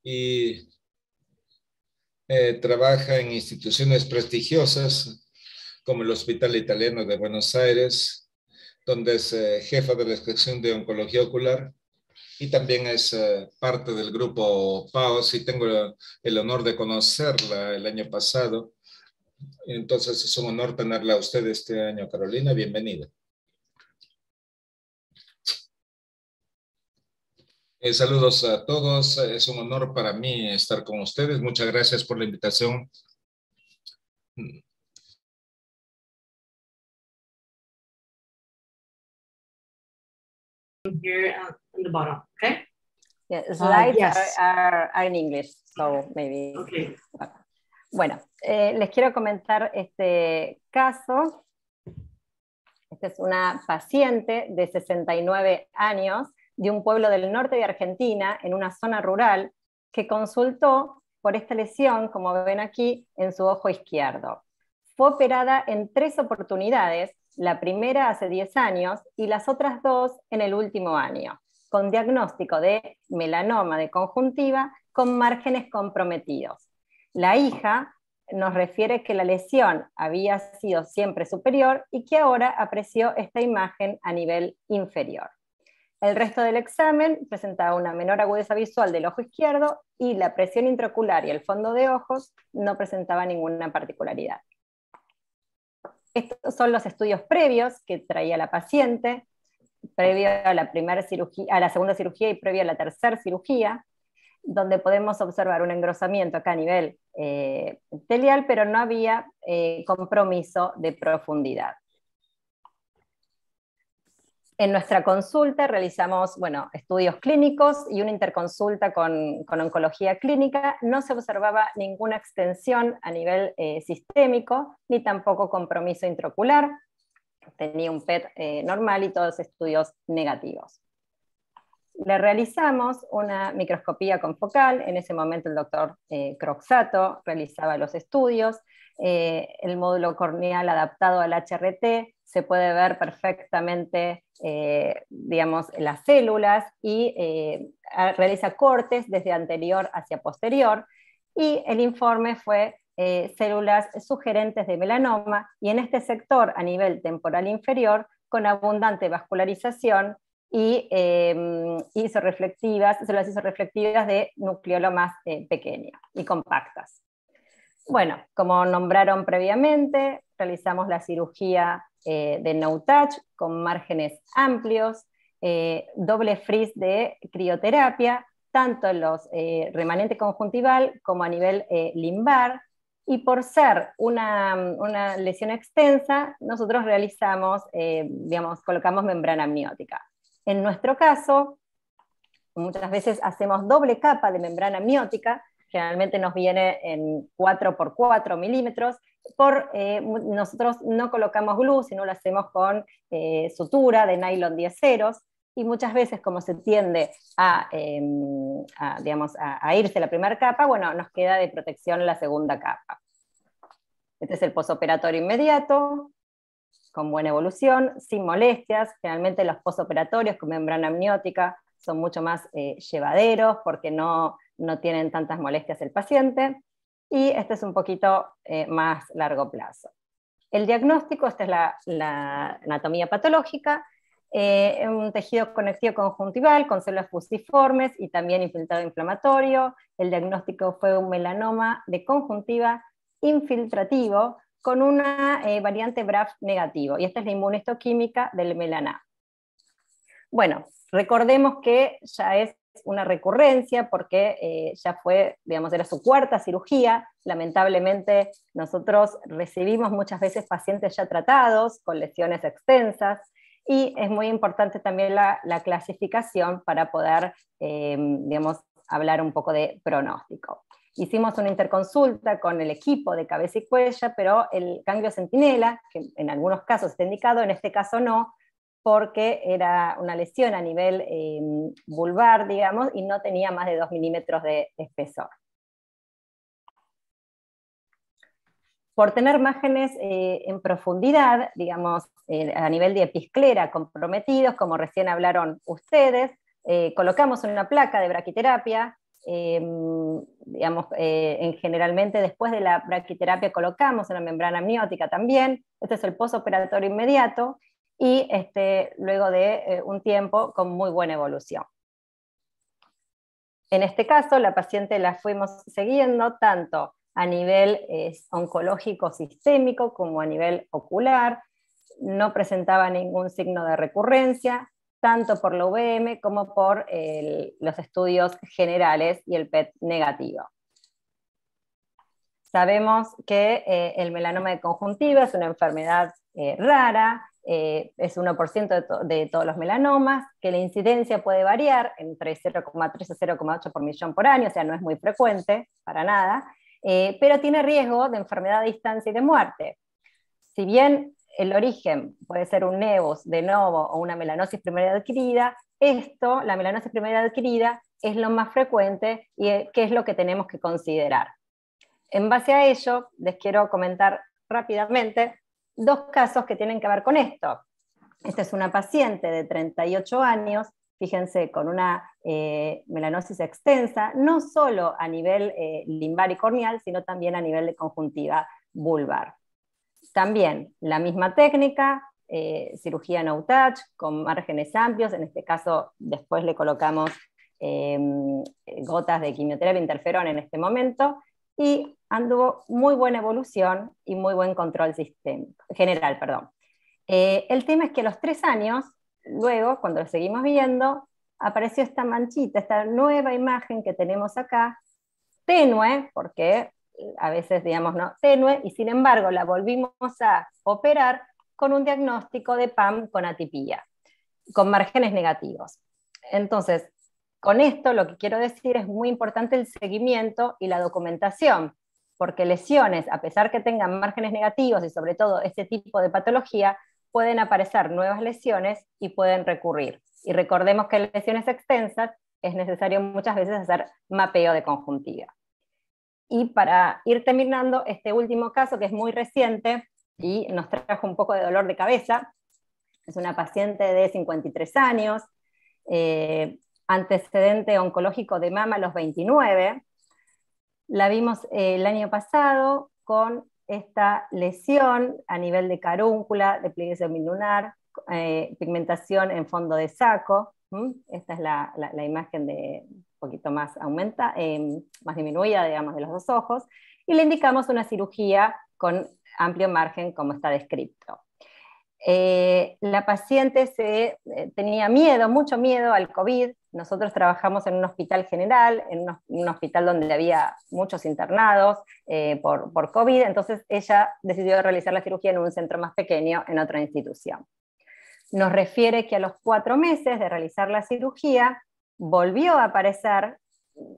y trabaja en instituciones prestigiosas como el Hospital Italiano de Buenos Aires, donde es jefa de la sección de oncología ocular, y también es parte del grupo PAOS, y tengo el honor de conocerla el año pasado. Entonces es un honor tenerla a usted este año, Carolina. Bienvenida. Saludos a todos. Es un honor para mí estar con ustedes. Muchas gracias por la invitación. Here on the bottom, okay? Yeah, slides yes. are in English, so maybe. Okay. Bueno, les quiero comentar este caso. Esta es una paciente de 69 años de un pueblo del norte de Argentina, en una zona rural, que consultó por esta lesión, como ven aquí, en su ojo izquierdo. Fue operada en 3 oportunidades, la primera hace 10 años y las otras 2 en el último año, con diagnóstico de melanoma de conjuntiva con márgenes comprometidos. La hija nos refiere que la lesión había sido siempre superior y que ahora apreció esta imagen a nivel inferior. El resto del examen presentaba una menor agudeza visual del ojo izquierdo y la presión intraocular y el fondo de ojos no presentaba ninguna particularidad. Estos son los estudios previos que traía la paciente, previo a la segunda cirugía y previo a la tercera cirugía, donde podemos observar un engrosamiento acá a nivel epitelial, pero no había compromiso de profundidad. En nuestra consulta realizamos estudios clínicos y una interconsulta con oncología clínica. No se observaba ninguna extensión a nivel sistémico, ni tampoco compromiso intraocular. Tenía un PET normal y todos estudios negativos. Le realizamos una microscopía confocal. En ese momento el doctor Croxato realizaba los estudios. El módulo corneal adaptado al HRT, se puede ver perfectamente las células y realiza cortes desde anterior hacia posterior, y el informe fue células sugerentes de melanoma, y en este sector a nivel temporal inferior con abundante vascularización y células isorreflectivas de nucleolo más pequeño y compactas. Bueno, como nombraron previamente, realizamos la cirugía de no touch con márgenes amplios, doble frizz de crioterapia, tanto en los remanente conjuntival como a nivel limbar, y por ser una lesión extensa, nosotros realizamos, colocamos membrana amniótica. En nuestro caso, muchas veces hacemos doble capa de membrana amniótica, generalmente nos viene en 4 por 4 milímetros, nosotros no colocamos glue, sino lo hacemos con sutura de nylon 10 ceros, y muchas veces como se tiende a irse la primera capa, nos queda de protección la segunda capa. Este es el posoperatorio inmediato, con buena evolución, sin molestias. Generalmente los posoperatorios con membrana amniótica son mucho más llevaderos porque no tienen tantas molestias el paciente, y este es un poquito más largo plazo. El diagnóstico, esta es la anatomía patológica, un tejido conectivo conjuntival con células fusiformes y también infiltrado inflamatorio. El diagnóstico fue un melanoma de conjuntiva infiltrativo con una variante BRAF negativo, y esta es la inmunohistoquímica del melanoma. Bueno, recordemos que ya es una recurrencia porque ya fue, era su 4ª cirugía. Lamentablemente nosotros recibimos muchas veces pacientes ya tratados con lesiones extensas, y es muy importante también la clasificación para poder, hablar un poco de pronóstico. Hicimos una interconsulta con el equipo de cabeza y cuello, pero el ganglio centinela, que en algunos casos está indicado, en este caso no, porque era una lesión a nivel vulvar, y no tenía más de 2 milímetros de espesor. por tener márgenes en profundidad, digamos, a nivel de episclera comprometidos, como recién hablaron ustedes, colocamos una placa de braquiterapia, digamos, generalmente después de la braquiterapia colocamos una membrana amniótica también. Este es el postoperatorio inmediato, y luego de un tiempo con muy buena evolución. En este caso, la paciente la fuimos siguiendo tanto a nivel oncológico sistémico como a nivel ocular, no presentaba ningún signo de recurrencia, tanto por la UVM como por los estudios generales y el PET negativo. Sabemos que el melanoma de conjuntiva es una enfermedad rara, es 1% de todos los melanomas, que la incidencia puede variar entre 0,3 a 0,8 por millón por año, o sea, no es muy frecuente, para nada, pero tiene riesgo de enfermedad a distancia y de muerte. Si bien el origen puede ser un nevus de novo o una melanosis primaria adquirida, la melanosis primaria adquirida, es lo más frecuente y que es lo que tenemos que considerar. En base a ello, les quiero comentar rápidamente 2 casos que tienen que ver con esto. Esta es una paciente de 38 años, fíjense, con una melanosis extensa, no solo a nivel limbar y corneal, sino también a nivel de conjuntiva vulvar. También la misma técnica, cirugía no touch, con márgenes amplios, en este caso después le colocamos gotas de quimioterapia interferón en este momento, y anduvo muy buena evolución y muy buen control general. El tema es que a los 3 años, luego, cuando lo seguimos viendo, apareció esta manchita, esta nueva imagen que tenemos acá, tenue, porque a veces, digamos, no, tenue, y sin embargo la volvimos a operar con un diagnóstico de PAM con atipía, con márgenes negativos. Entonces, con esto lo que quiero decir es muy importante el seguimiento y la documentación, porque lesiones, a pesar que tengan márgenes negativos y sobre todo este tipo de patología, pueden aparecer nuevas lesiones y pueden recurrir. Y recordemos que en lesiones extensas es necesario muchas veces hacer mapeo de conjuntiva. Y para ir terminando, este último caso, que es muy reciente y nos trajo un poco de dolor de cabeza, es una paciente de 53 años, antecedente oncológico de mama a los 29. La vimos el año pasado con esta lesión a nivel de carúncula, de pliegue semilunar, pigmentación en fondo de saco. Esta es la imagen de un poquito más más disminuida, digamos, de los 2 ojos, y le indicamos una cirugía con amplio margen, como está descrito. La paciente tenía miedo, mucho miedo al COVID. Nosotros trabajamos en un hospital general, en un hospital donde había muchos internados por COVID, entonces ella decidió realizar la cirugía en un centro más pequeño, en otra institución. Nos refiere que a los 4 meses de realizar la cirugía volvió a aparecer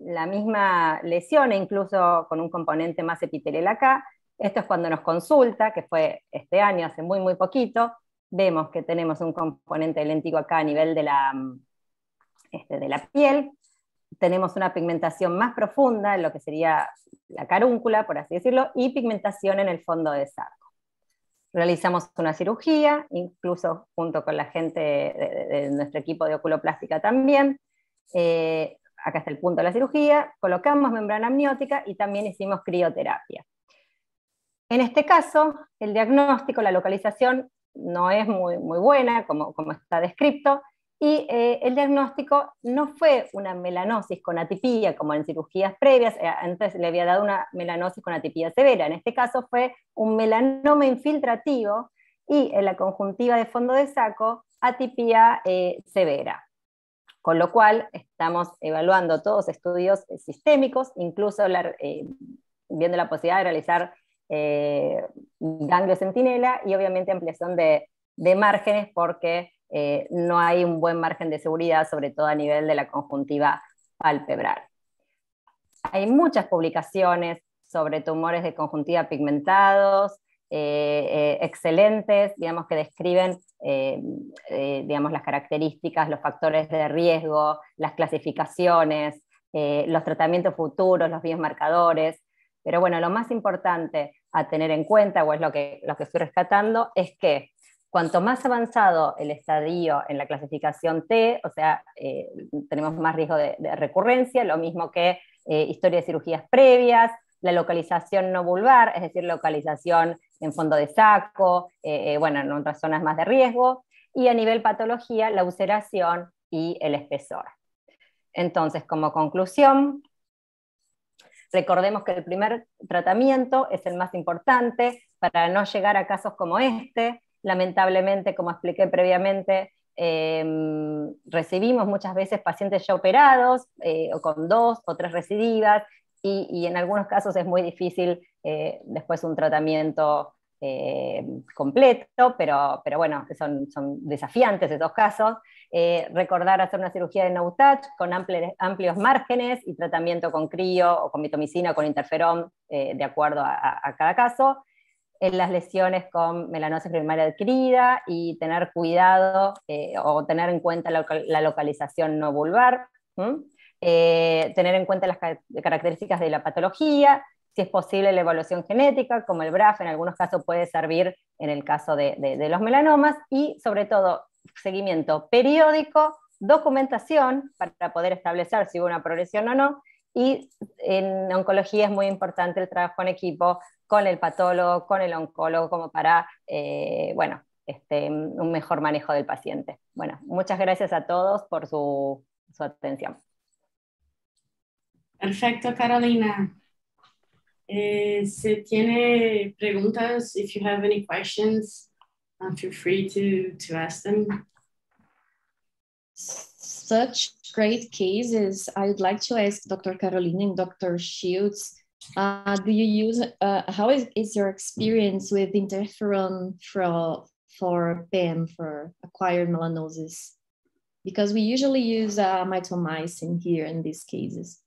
la misma lesión, e incluso con un componente más epitelial acá. Esto es cuando nos consulta, que fue este año, hace muy, muy poquito. Vemos que tenemos un componente léntico acá a nivel de la piel. Tenemos una pigmentación más profunda en lo que sería la carúncula, por así decirlo, y pigmentación en el fondo de saco. Realizamos una cirugía, incluso junto con la gente de nuestro equipo de oculoplástica también. Acá está el punto de la cirugía, colocamos membrana amniótica y también hicimos crioterapia. En este caso, el diagnóstico, la localización no es muy buena, como está descrito, y el diagnóstico no fue una melanosis con atipía, como en cirugías previas. Antes le había dado una melanosis con atipía severa. En este caso fue un melanoma infiltrativo, y en la conjuntiva de fondo de saco, atipía severa. Con lo cual estamos evaluando todos estudios sistémicos, incluso viendo la posibilidad de realizar ganglio centinela y obviamente ampliación de márgenes, porque no hay un buen margen de seguridad, sobre todo a nivel de la conjuntiva palpebral. Hay muchas publicaciones sobre tumores de conjuntiva pigmentados, excelentes, digamos, que describen digamos, las características, los factores de riesgo, las clasificaciones, los tratamientos futuros, los biomarcadores. Pero bueno, lo más importante, a tener en cuenta, o es lo que estoy rescatando, es que cuanto más avanzado el estadio en la clasificación T, o sea, tenemos más riesgo de recurrencia, lo mismo que historia de cirugías previas, la localización no vulvar, es decir, localización en fondo de saco, bueno, en otras zonas más de riesgo, y a nivel patología, la ulceración y el espesor. Entonces, como conclusión, recordemos que el primer tratamiento es el más importante para no llegar a casos como este. Lamentablemente, como expliqué previamente, recibimos muchas veces pacientes ya operados, o con 2 o 3 recidivas, y en algunos casos es muy difícil después un tratamiento completo, pero bueno, son desafiantes esos casos. Recordar hacer una cirugía de no touch con amplios márgenes y tratamiento con crío o con mitomicina o con interferón, de acuerdo a cada caso. En las lesiones con melanosis primaria adquirida, y tener cuidado o tener en cuenta la localización no vulvar, tener en cuenta las características de la patología, si es posible la evaluación genética, como el BRAF en algunos casos puede servir en el caso de los melanomas, y sobre todo seguimiento periódico, documentación para poder establecer si hubo una progresión o no, y en oncología es muy importante el trabajo en equipo con el patólogo, con el oncólogo, como para, bueno, un mejor manejo del paciente. Bueno, muchas gracias a todos por su atención. Perfecto, Carolina. Si tiene preguntas, if you have any questions, feel free to ask them. Such great cases. I would like to ask Dr. Carolina and Dr. Shields, do you use, how is your experience with interferon for PAM, for acquired melanosis? Because we usually use mitomycin here in these cases.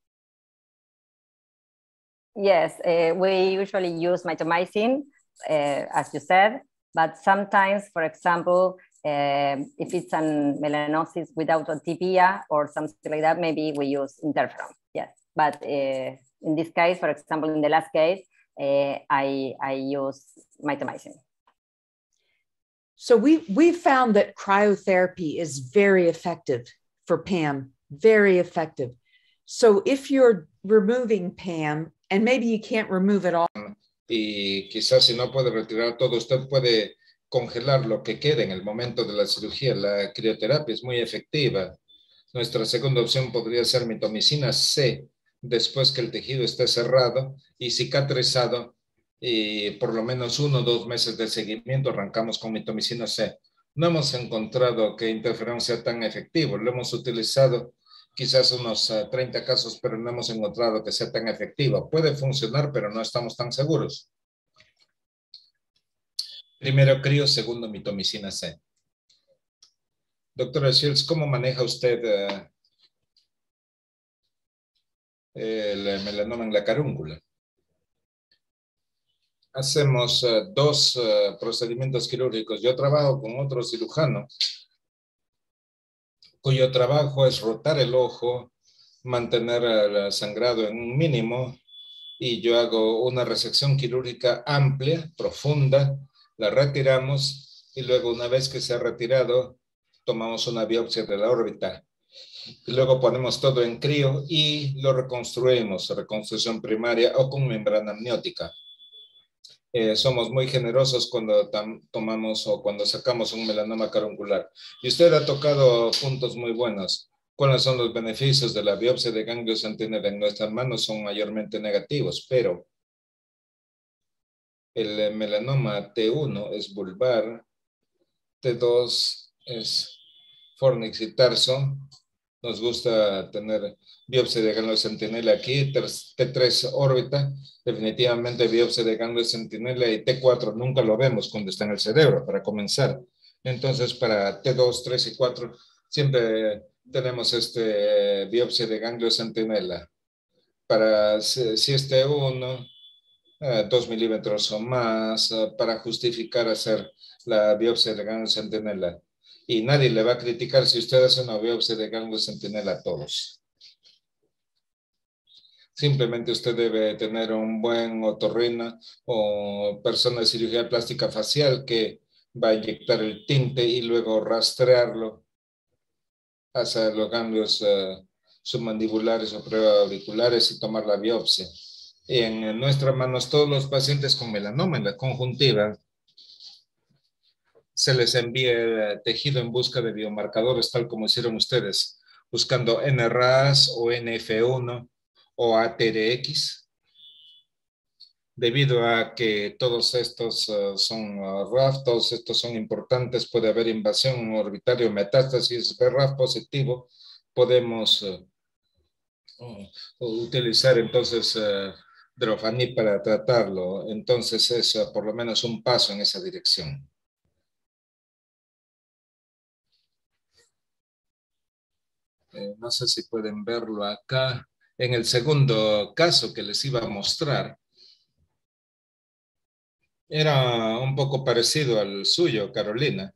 Yes, we usually use mitomycin, as you said, but sometimes, for example, if it's an melanosis without otypia or something like that, maybe we use interferon, yes. But in this case, for example, in the last case, I use mitomycin. So we found that cryotherapy is very effective for PAM, very effective. So if you're removing PAM, and maybe you can't remove it all. Y quizás si no puede retirar todo, usted puede congelar lo que quede en el momento de la cirugía. La crioterapia es muy efectiva. Nuestra segunda opción podría ser mitomicina C, después que el tejido esté cerrado y cicatrizado, y por lo menos 1 o 2 meses de seguimiento arrancamos con mitomicina C. No hemos encontrado que interferón sea tan efectivo. Lo hemos utilizado quizás unos 30 casos, pero no hemos encontrado que sea tan efectivo. Puede funcionar, pero no estamos tan seguros. Primero crío, segundo mitomicina C. Doctora Shields, ¿cómo maneja usted el melanoma en la carúncula? Hacemos 2 procedimientos quirúrgicos. Yo trabajo con otro cirujano cuyo trabajo es rotar el ojo, mantener el sangrado en un mínimo, y yo hago una resección quirúrgica amplia, profunda, la retiramos, y luego una vez que se ha retirado, tomamos una biopsia de la órbita. Y luego ponemos todo en crío y lo reconstruimos, reconstrucción primaria o con membrana amniótica. Somos muy generosos cuando tomamos o cuando sacamos un melanoma caruncular. Y usted ha tocado puntos muy buenos. ¿Cuáles son los beneficios de la biopsia de ganglio centinela? En nuestras manos son mayormente negativos, pero el melanoma T1 es vulvar, T2 es fornix y tarso. Nos gusta tener biopsia de ganglio centinela aquí, T3 órbita, definitivamente biopsia de ganglio centinela, y T4 nunca lo vemos cuando está en el cerebro, para comenzar. Entonces, para T2, 3 y 4, siempre tenemos biopsia de ganglio centinela. Para si es T1, 2 milímetros o más, para justificar hacer la biopsia de ganglio centinela. Y nadie le va a criticar si usted hace una biopsia de ganglio centinela a todos. Simplemente usted debe tener un buen otorrino o persona de cirugía plástica facial que va a inyectar el tinte y luego rastrearlo hacia los ganglios submandibulares o preauriculares y tomar la biopsia. Y en nuestras manos, todos los pacientes con melanoma en la conjuntiva, se les envía el tejido en busca de biomarcadores, tal como hicieron ustedes, buscando NRAS o NF1 o ATRX. Debido a que todos estos son RAF, todos estos son importantes, puede haber invasión orbitaria o metástasis, BRAF positivo, podemos utilizar entonces Drofanib para tratarlo. Entonces es por lo menos un paso en esa dirección. No sé si pueden verlo acá. En el segundo caso que les iba a mostrar, era un poco parecido al suyo, Carolina.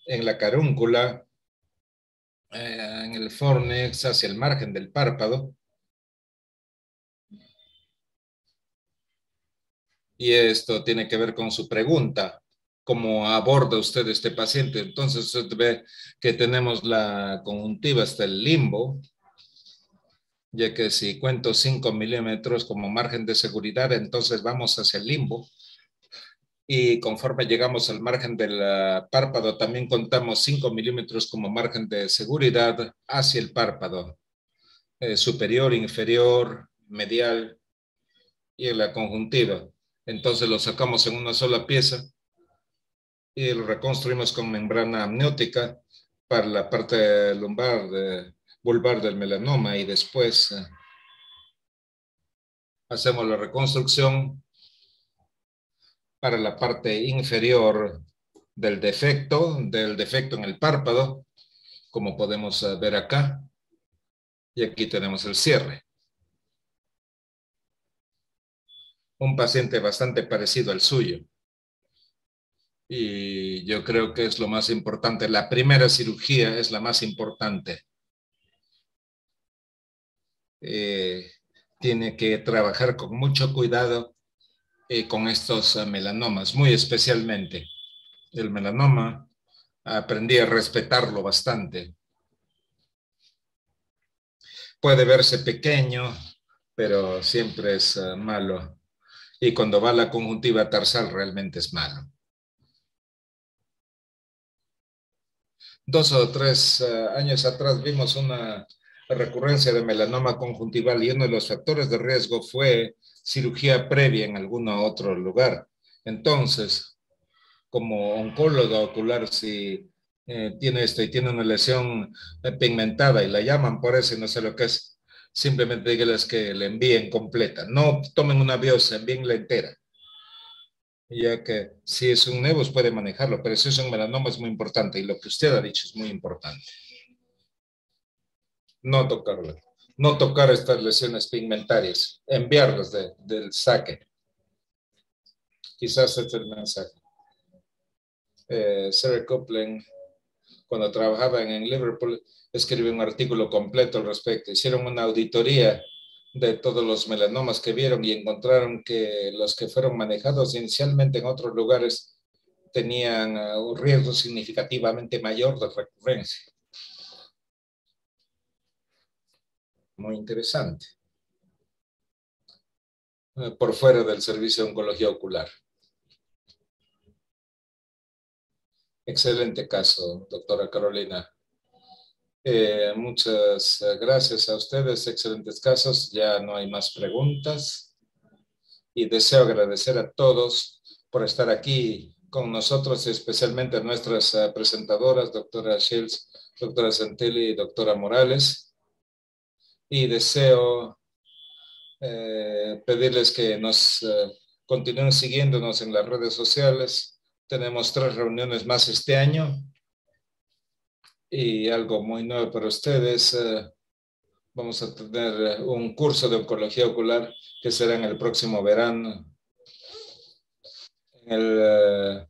En la carúncula, en el fornix, hacia el margen del párpado. Y esto tiene que ver con su pregunta. ¿Cómo aborda usted este paciente? Entonces usted ve que tenemos la conjuntiva hasta el limbo, ya que si cuento 5 milímetros como margen de seguridad, entonces vamos hacia el limbo. Y conforme llegamos al margen del párpado, también contamos 5 milímetros como margen de seguridad hacia el párpado. Superior, inferior, medial y en la conjuntiva. Entonces lo sacamos en una sola pieza y lo reconstruimos con membrana amniótica para la parte lumbar, vulvar del melanoma, y después hacemos la reconstrucción para la parte inferior del defecto en el párpado, como podemos ver acá. Y aquí tenemos el cierre. Un paciente bastante parecido al suyo. Y yo creo que es lo más importante. La primera cirugía es la más importante. Tiene que trabajar con mucho cuidado con estos melanomas, muy especialmente. El melanoma, aprendí a respetarlo bastante. Puede verse pequeño, pero siempre es malo. Y cuando va a la conjuntiva tarsal realmente es malo. 2 o 3 años atrás vimos una recurrencia de melanoma conjuntival y uno de los factores de riesgo fue cirugía previa en algún otro lugar. Entonces, como oncólogo ocular, si tiene esto y tiene una lesión pigmentada y la llaman por eso y no sé lo que es, simplemente díganles que le envíen completa. No tomen una biopsia, envíenla entera. Ya que si es un nevus puede manejarlo, pero si es un melanoma es muy importante y lo que usted ha dicho es muy importante. No tocarlo. No tocar estas lesiones pigmentarias, enviarlas del saque. Quizás este es el mensaje. Sarah Copeland, cuando trabajaba en Liverpool, escribió un artículo completo al respecto. Hicieron una auditoría de todos los melanomas que vieron y encontraron que los que fueron manejados inicialmente en otros lugares tenían un riesgo significativamente mayor de recurrencia. Muy interesante. Por fuera del servicio de oncología ocular. Excelente caso, doctora Carolina. Muchas gracias a ustedes, excelentes casos. Ya no hay más preguntas. Y deseo agradecer a todos por estar aquí con nosotros, especialmente a nuestras presentadoras, doctora Shields, doctora Santilli y doctora Morales. Y deseo pedirles que nos continúen siguiéndonos en las redes sociales. Tenemos 3 reuniones más este año. Y algo muy nuevo para ustedes, vamos a tener un curso de oncología ocular que será en el próximo verano, en el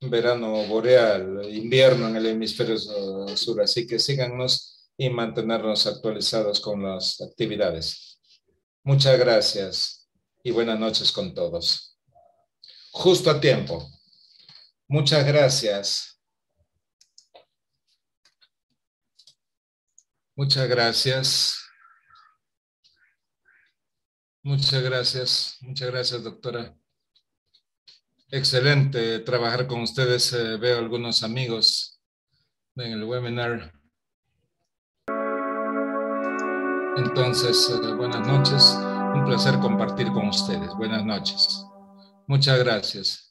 verano boreal, invierno en el hemisferio sur. Así que síganos y mantenernos actualizados con las actividades. Muchas gracias y buenas noches con todos. Justo a tiempo. Muchas gracias. Muchas gracias. Muchas gracias. Muchas gracias, doctora. Excelente trabajar con ustedes. Veo algunos amigos en el webinar. Entonces, buenas noches. Un placer compartir con ustedes. Buenas noches. Muchas gracias.